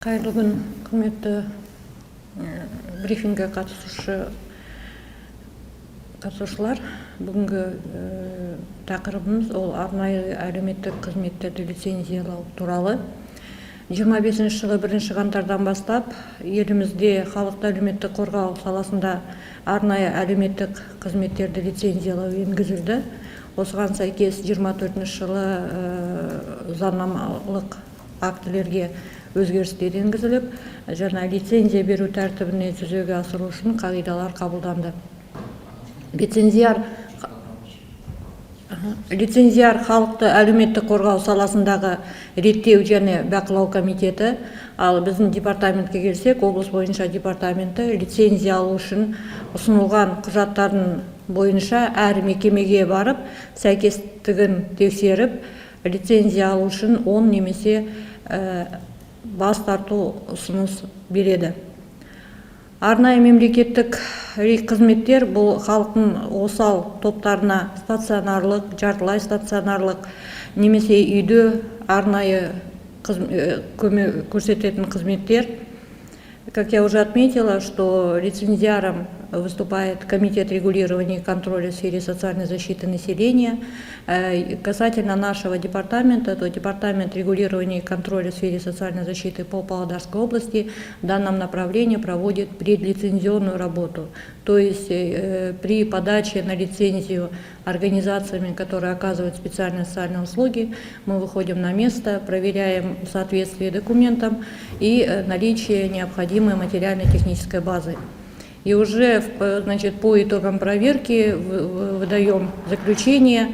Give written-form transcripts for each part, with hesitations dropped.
Қайырлы күн, құрметті брифингке қатысушылар. Бүгінгі тақырыбымыз ол арнайы әлеуметтік қызметтерді лицензиялау туралы. 25 жылы 1 қаңтардан бастап елімізде халықты әлеуметтік қорғау саласында арнайы әлеуметтік қызметтерді лицензиялау енгізілді. Осыған сәйкес 24 жылы заңнамалық актілерге өзгерістер енгізіліп, жаңа лицензия беру тәртібіне жүзеге асыру үшін қағидалар қабылданды. Лицензияр халықты әлеуметтік қорғау саласындағы реттеу және бақылау комитеті, ал біздің департаментке келсек, облыс бойынша департаменті лицензия алу үшін ұсынылған құжаттардың бойынша әр мекемеге барып, сәйкестігін тексеріп, лицензия алу үшін 10 немесе бас тарту ұсыныс береді. Арнайы мемлекеттік қызметтер бұл халықтың осал топтарына стационарлық, жартылай стационарлық немесе үйде арнайы көмек көрсететін қызметтер. Как я уже отметила, что лицензиаром выступает Комитет регулирования и контроля в сфере социальной защиты населения. Касательно нашего департамента, то Департамент регулирования и контроля в сфере социальной защиты по Павлодарской области в данном направлении проводит предлицензионную работу. То есть при подаче на лицензию организациями, которые оказывают специальные социальные услуги, мы выходим на место, проверяем соответствие документам и наличие необходимой материально-технической базы. И уже по итогам проверки выдаем заключение,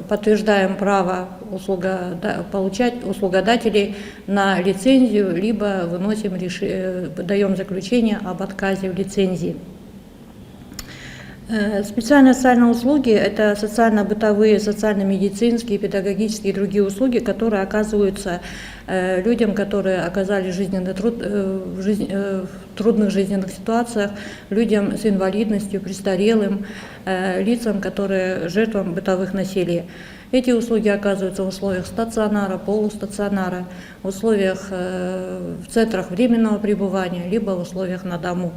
подтверждаем право услугодателей на лицензию, либо даем заключение об отказе в лицензии. Специальные социальные услуги – это социально-бытовые, социально-медицинские, педагогические и другие услуги, которые оказываются людям, которые оказались в трудных жизненных ситуациях, людям с инвалидностью, престарелым, лицам, которые жертвам бытовых насилий. Эти услуги оказываются в условиях стационара, полустационара, в условиях в центрах временного пребывания, либо в условиях на дому.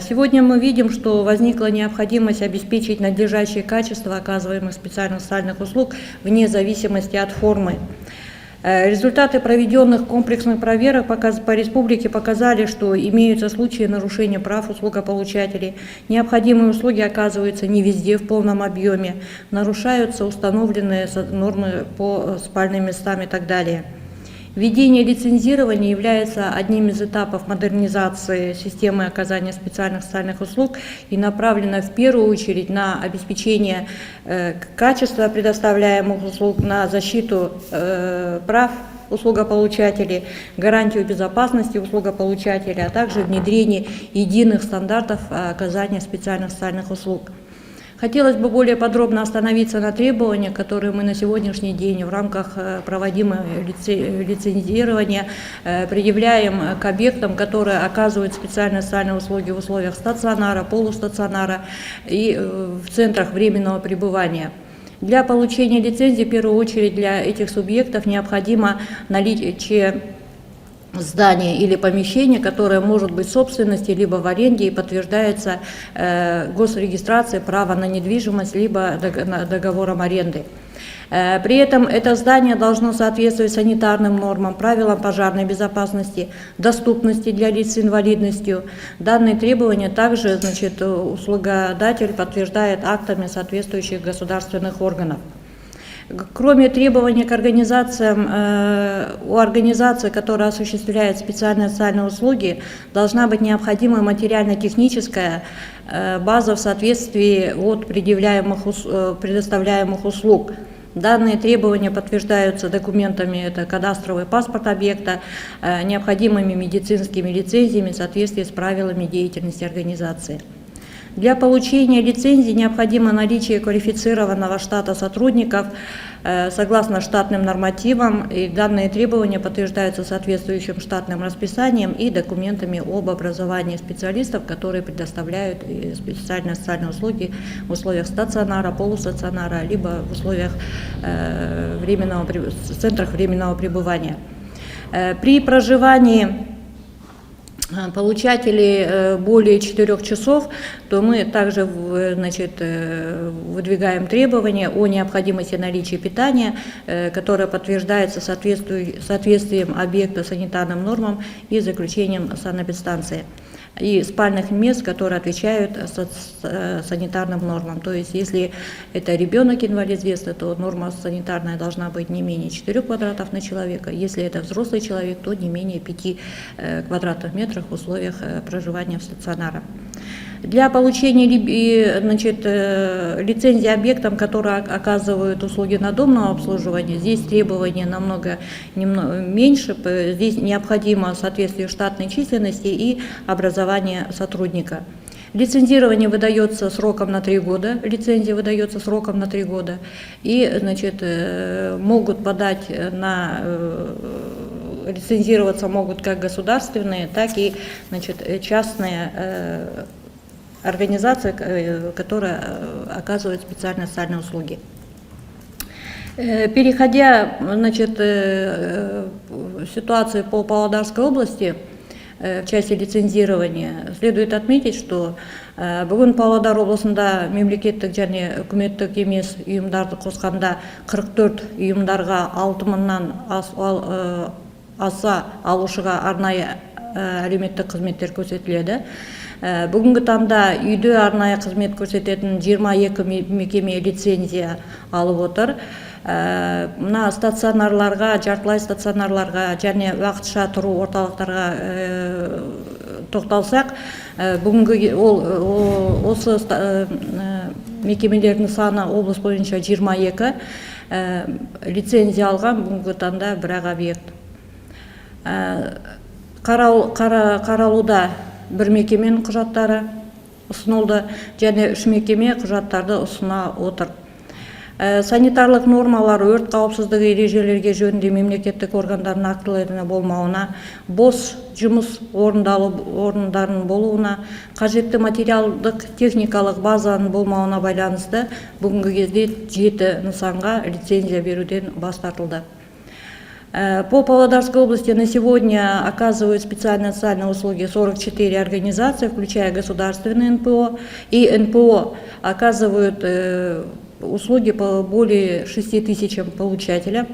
Сегодня мы видим, что возникла необходимость обеспечить надлежащее качество оказываемых специальных социальных услуг вне зависимости от формы. Результаты проведенных комплексных проверок по республике показали, что имеются случаи нарушения прав услугополучателей, необходимые услуги оказываются не везде в полном объеме, нарушаются установленные нормы по спальным местам и так далее. Введение лицензирования является одним из этапов модернизации системы оказания специальных социальных услуг и направлено в первую очередь на обеспечение качества предоставляемых услуг, на защиту прав услугополучателей, гарантию безопасности услугополучателей, а также внедрение единых стандартов оказания специальных социальных услуг. Хотелось бы более подробно остановиться на требованиях, которые мы на сегодняшний день в рамках проводимого лицензирования предъявляем к объектам, которые оказывают специальные социальные услуги в условиях стационара, полустационара и в центрах временного пребывания. Для получения лицензии, в первую очередь, для этих субъектов необходимо наличие здание или помещение, которое может быть в собственности, либо в аренде и подтверждается госрегистрацией права на недвижимость, либо договором аренды. При этом это здание должно соответствовать санитарным нормам, правилам пожарной безопасности, доступности для лиц с инвалидностью. Данные требования также услугодатель подтверждает актами соответствующих государственных органов. Кроме требований к организациям, у организации, которая осуществляет специальные социальные услуги, должна быть необходимая материально-техническая база в соответствии от предоставляемых услуг. Данные требования подтверждаются документами, это кадастровый паспорт объекта, необходимыми медицинскими лицензиями в соответствии с правилами деятельности организации. Для получения лицензии необходимо наличие квалифицированного штата сотрудников согласно штатным нормативам, и данные требования подтверждаются соответствующим штатным расписанием и документами об образовании специалистов, которые предоставляют специальные социальные услуги в условиях стационара, полустационара, либо в условиях центрах временного пребывания. При проживании получателей более 4 часов, то мы также выдвигаем требования о необходимости наличия питания, которое подтверждается соответствием объекта санитарным нормам и заключением санэпидстанции, и спальных мест, которые отвечают санитарным нормам. То есть, если это ребенок-инвалид с детства, то норма санитарная должна быть не менее 4 квадратов на человека. Если это взрослый человек, то не менее 5 квадратных метров в условиях проживания в стационаре. Для получения лицензии объектам, которые оказывают услуги надомного обслуживания, здесь требования намного меньше. Здесь необходимо соответствие штатной численности и образование сотрудника. Лицензирование выдается сроком на 3 года, лицензия выдается сроком на 3 года, и могут подать лицензироваться могут как государственные, так и частные организации, которые оказывают специальные социальные услуги. Переходя в ситуацию по Павлодарской области, в части лицензирования, следует отметить, что бүгін Павлодар облысында мемлекеттік және үкіметтік емес ұйымдарды қосқанда 44 ұйымдарға 6000-нан аса алушыға арнайы әлеуметтік қызметтер көрсетіледі. Бүгінгі таңда үйде арнайы қызмет көрсететін 22 мекеме лицензия алып отыр. Мына стационарларға, жартылай стационарларға және уақытша тұру орталықтарға тоқталсақ, бүгінгі осы мекемелердің саны облыс бойынша 22, лицензия алған бүгінгі таңда бір объект. Қаралуда бір мекеменің құжаттары ұсынылды, және 3 мекеме құжаттарды ұсына отыр. Санитарлық нормалар, өрт қауіпсіздігі ережелерге жөнінде мемлекеттік органдардың актілеріне болмауына, бос жұмыс орындарының болуына, қажетті материалдық техникалық базаның болмауына байланысты бүгінгі кезде 7 нысанға лицензия беруден бас тартылды. По Павлодарской области на сегодня оказывают специальные социальные услуги 44 организации, включая государственные НПО, и НПО оказывают услуги по более 6000 получателям.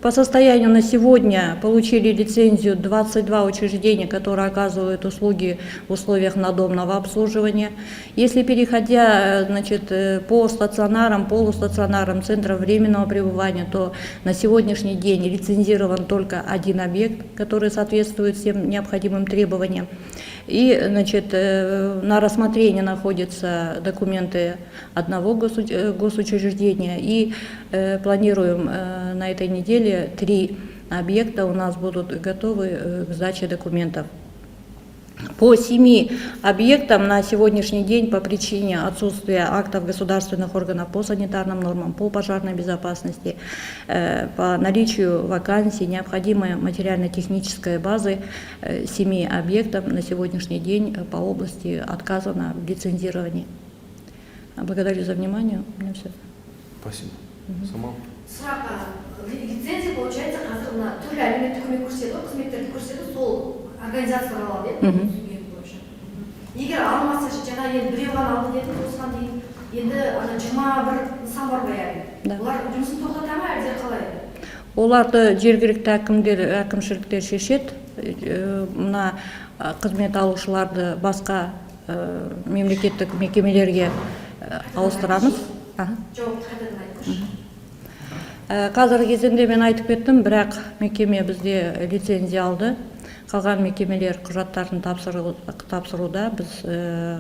По состоянию на сегодня получили лицензию 22 учреждения, которые оказывают услуги в условиях надомного обслуживания. Если переходя по стационарам, полустационарам, центрам временного пребывания, то на сегодняшний день лицензирован только 1 объект, который соответствует всем необходимым требованиям. И на рассмотрении находятся документы одного госучреждения, и планируем на этой неделе 3 объекта у нас будут готовы к сдаче документов. По 7 объектам на сегодняшний день по причине отсутствия актов государственных органов по санитарным нормам, по пожарной безопасности, по наличию вакансий, необходимой материально-технической базы 7 объектам на сегодняшний день по области отказано в лицензировании. Благодарю за внимание. У меня все. Спасибо. Сама? Лицензия получается, қазір түрлі әлеуметтік көмек көрсету, қызметтерді көрсету сол организациялар алады, егер алмаса, жаңа енді біреу ғана алды деді, осыған дейін енді 21 нысан бар ғой. Олар жұмысын тоқтата ма, әлде қалай? Оларды жергілікті әкімшіліктер шешеді. Мына қызмет алушыларды басқа мемлекеттік мекемелерге ауыстырамыз. Жауапты қайтадан айтыңызшы. Қазіргі кезеңде мен айтып кеттім, бірақ мекеме бізде лицензия алды. Қалған мекемелер құжаттарын тапсыруда, біз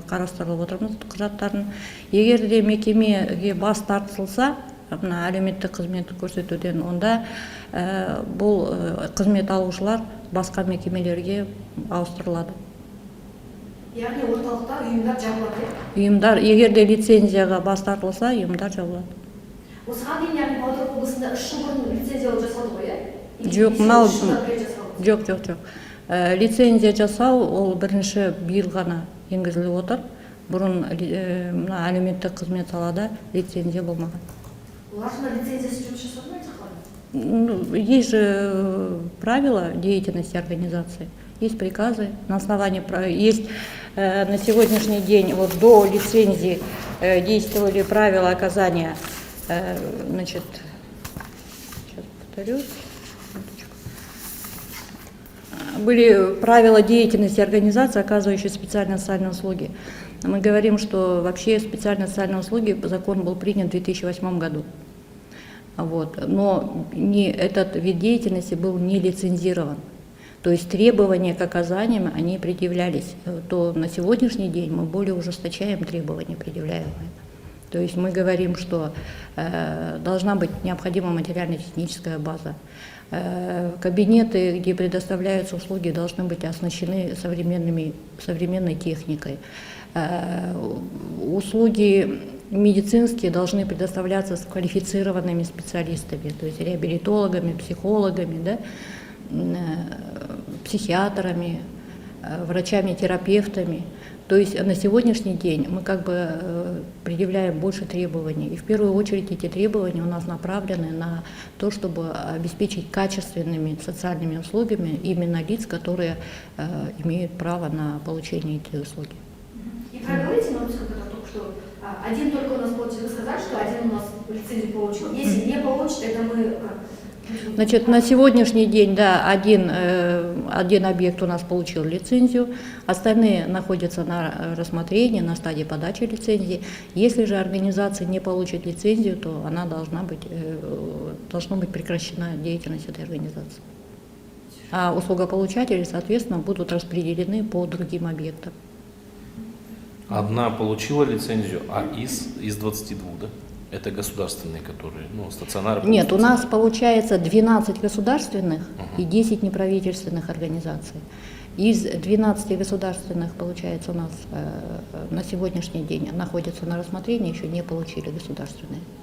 қарастырылып отырмыз құжаттарын. Егер де мекемеге бас тартылса, әлеуметтік қызмет көрсетуден, онда бұл қызмет алушылар басқа мекемелерге ауыстырылады. Яғни орталықтар, ұйымдар жабылады? Ұйымдар, егер де лицензияға бас тартылса, ұйымдар жабылады. Осыған дейін, яғни Павлодар облысында 3 жыл бұрын лицензиялау жасалды ғой, Жоқ. Лицензия жасау ол бірінші биыл ғана енгізіліп отыр. Бұрын әлеуметтік қызмет салада лицензия болмаған. Олар сонда лицензиясы жұмыс жасады ма, Ну, есть же правила деятельности организации, есть приказы, на основании есть на сегодняшний день, вот до лицензии действовали правила оказания, значит, сейчас повторюсь, были правила деятельности организации, оказывающей специальные социальные услуги. Мы говорим, что вообще специальные социальные услуги, закон был принят в 2008 году. Вот. Но этот вид деятельности был не лицензирован. То есть требования к оказаниям, они предъявлялись. То на сегодняшний день мы более ужесточаем требования, предъявляемые. То есть мы говорим, что должна быть необходима материально-техническая база. Кабинеты, где предоставляются услуги, должны быть оснащены современной техникой. Услуги медицинские должны предоставляться с квалифицированными специалистами, то есть реабилитологами, психологами, да, психиатрами, врачами-терапевтами. То есть на сегодняшний день мы как бы предъявляем больше требований. И в первую очередь эти требования у нас направлены на то, чтобы обеспечить качественными социальными услугами именно лиц, которые имеют право на получение этих услуг. И проговорите, но только что один только у нас получил. Вы сказали, что один у нас лицензию получил. Если не получит, тогда мы... Значит, на сегодняшний день, да, один объект у нас получил лицензию, остальные находятся на рассмотрении, на стадии подачи лицензии. Если же организация не получит лицензию, то она должна быть прекращена деятельность этой организации. А услугополучатели, соответственно, будут распределены по другим объектам. Одна получила лицензию, а из 22, да? Это государственные, которые, стационары? Нет, у нас получается 12 государственных и 10 неправительственных организаций. Из 12 государственных, получается, у нас на сегодняшний день находятся на рассмотрении, еще не получили государственные.